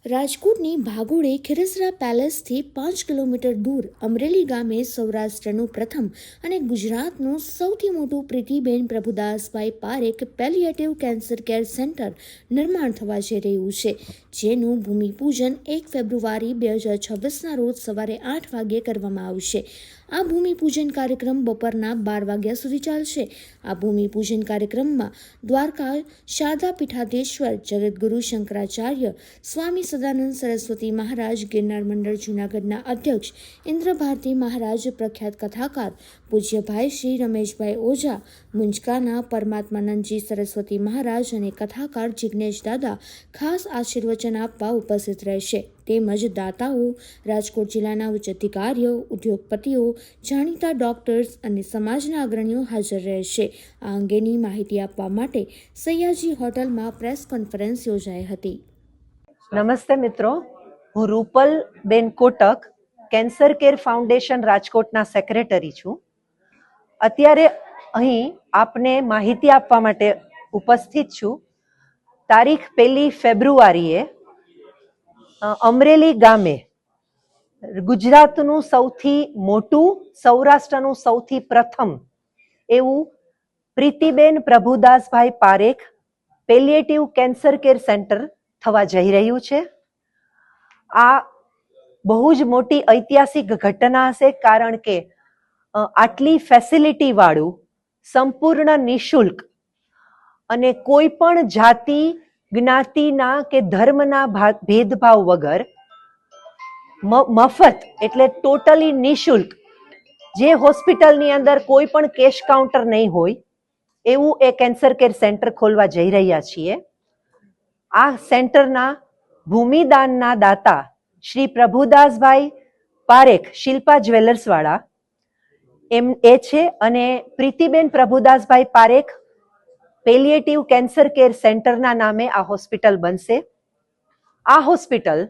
રાજકોટની ભાગોળે ખીરસરા પેલેસથી 5 કિલોમીટર દૂર અમરેલી ગામે સૌરાષ્ટ્રનું પ્રથમ અને ગુજરાતનું સૌથી મોટું Pritiben Prabhudasbhai Parekh palliative cancer care centre નિર્માણ થવા જઈ રહ્યું છે, જેનું ભૂમિપૂજન 1 ફેબ્રુઆરી 2026ના રોજ સવારે 8 વાગ્યે કરવામાં આવશે। આ ભૂમિપૂજન કાર્યક્રમ બપોરના 12 વાગ્યા સુધી ચાલશે। આ ભૂમિપૂજન કાર્યક્રમમાં દ્વારકા શારદા પીઠાધીશ્વર જગતગુરુ શંકરાચાર્ય સ્વામી સદાનંદ સરસ્વતી મહારાજ, ગિરનાર મંડળ જૂનાગઢના અધ્યક્ષ ઇન્દ્ર ભારતી મહારાજ, પ્રખ્યાત કથાકાર પૂજ્યભાઈ શ્રી રમેશભાઈ ઓઝા, મુંજકાના પરમાત્માનંદજી સરસ્વતી મહારાજ અને કથાકાર જિગ્નેશ દાદા ખાસ આશીર્વચન આપવા ઉપસ્થિત રહેશે। તેમજ દાતાઓ, રાજકોટ જિલ્લાના ઉચ્ચ અધિકારીઓ, ઉદ્યોગપતિઓ, જાણીતા ડોક્ટર્સ અને સમાજના અગ્રણીઓ હાજર રહેશે। આ અંગેની માહિતી આપવા માટે સયાજી હોટલમાં પ્રેસ કોન્ફરન્સ યોજાઈ હતી। નમસ્તે મિત્રો, હું રૂપલ બેન કોટક, કેન્સર કેર ફાઉન્ડેશન રાજકોટના સેક્રેટરી છું। અત્યારે અહીં આપને માહિતી આપવા માટે ઉપસ્થિત છું। તારીખ 1 ફેબ્રુઆરીએ અમરેલી ગામે ગુજરાતનું સૌથી મોટું, સૌરાષ્ટ્રનું સૌથી પ્રથમ એવું Pritiben Prabhudasbhai Parekh palliative cancer care centre થવા જઈ રહ્યું છે। આ બહુ જ મોટી ઐતિહાસિક ઘટના હશે, કારણ કે આટલી ફેસિલિટી વાળું, સંપૂર્ણ નિઃશુલ્ક અને કોઈ પણ જાતિ, જ્ઞાતિના કે ધર્મના ભેદભાવ વગર મફત એટલે ટોટલી નિઃશુલ્ક, જે હોસ્પિટલની અંદર કોઈ પણ કેશ કાઉન્ટર નહીં હોય એવું એ કેન્સર કેર સેન્ટર ખોલવા જઈ રહ્યા છીએ। આ સેન્ટરના ભૂમિદાનના દાતા શ્રી પ્રભુદાસભાઈ પારેખ, શિલ્પા જ્વેલર્સ વાળા એ છે, અને Pritiben Prabhudasbhai Parekh palliative cancer care સેન્ટરના નામે આ હોસ્પિટલ બનશે। આ હોસ્પિટલ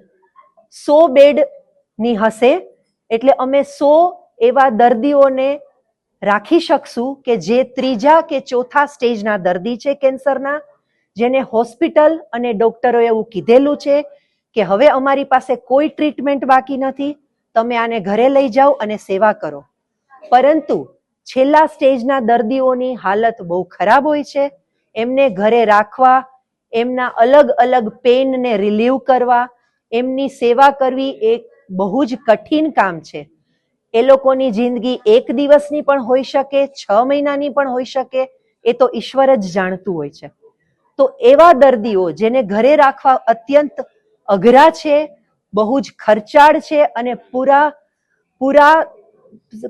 100 બેડની હશે, એટલે અમે 100 એવા દર્દીઓને રાખી શકશું કે જે 3જા કે 4થા સ્ટેજના દર્દી છે કેન્સરના, જેને હોસ્પિટલ અને ડોક્ટરોએ એવું કીધેલું છે કે હવે અમારી પાસે કોઈ ટ્રીટમેન્ટ બાકી નથી, તમે આને ઘરે લઈ જાઓ અને સેવા કરો। પરંતુ છેલ્લા સ્ટેજના દર્દીઓની હાલત બહુ ખરાબ હોય છે, એમને ઘરે રાખવા, એમના અલગ અલગ પેઇનને રિલીવ કરવા, એમની સેવા કરવી એક બહુ જ કઠિન કામ છે। એ લોકોની જિંદગી 1 દિવસની પણ હોઈ શકે, 6 મહિનાની પણ હોઈ શકે, એ તો ઈશ્વર જ જાણતું હોય છે। તો એવા દર્દીઓ જેને ઘરે રાખવા અત્યંત અઘરા છે, બહુ જ ખર્ચાળ છે અને પૂરા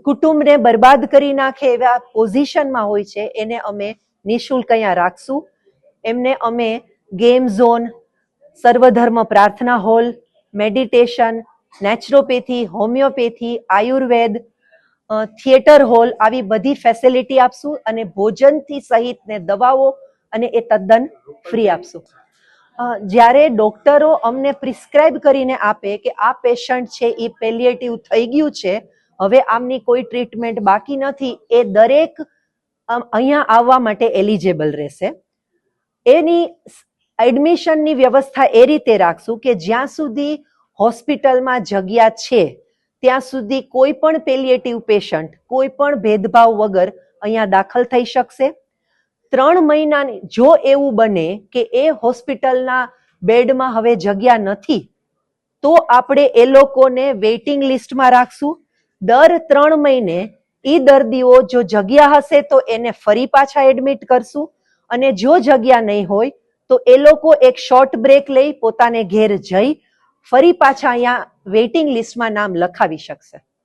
કુટુંબને બરબાદ કરી નાખે એવા પોઝિશનમાં હોય છે, એને અમે નિઃશુલ્ક અહીંયા રાખશું। એમને અમે ગેમ ઝોન, સર્વધર્મ પ્રાર્થના hall, meditation, naturopathy, homeopathy, Ayurveda, theatre hall, આવી બધી ફેસિલિટી આપશું અને ભોજનથી સહિતને દવાઓ અને એ તદ્દન ફ્રી આપશું। જ્યારે ડોક્ટરો અમને પ્રિસ્ક્રાઇબ કરીને આપે કે આ પેશન્ટ છે એ પેલિએટિવ થઈ ગયું છે, હવે આમની કોઈ ટ્રીટમેન્ટ બાકી નથી, એ દરેક અહીંયા આવવા માટે એલિજિબલ રહેશે। એની એડમિશનની વ્યવસ્થા એ રીતે રાખશું કે જ્યાં સુધી હોસ્પિટલમાં જગ્યા છે ત્યાં સુધી કોઈ પણ પેલિએટિવ પેશન્ટ કોઈ પણ ભેદભાવ વગર અહીંયા દાખલ થઈ શકશે। 3 મહિનાની જો એવું બને કે એ હોસ્પિટલના બેડમાં હવે જગ્યા નથી, તો આપણે એ લોકોને વેઇટિંગ લિસ્ટમાં રાખશું। દર 3 મહિને એ દર્દીઓ જો જગ્યા હશે તો એને ફરી પાછા એડમિટ કરશું, અને જો જગ્યા નહીં હોય તો એ લોકો એક શોર્ટ બ્રેક લઈ પોતાને ઘેર જઈ ફરી પાછા અહીંયા વેઇટિંગ લિસ્ટમાં નામ લખાવી શકશે।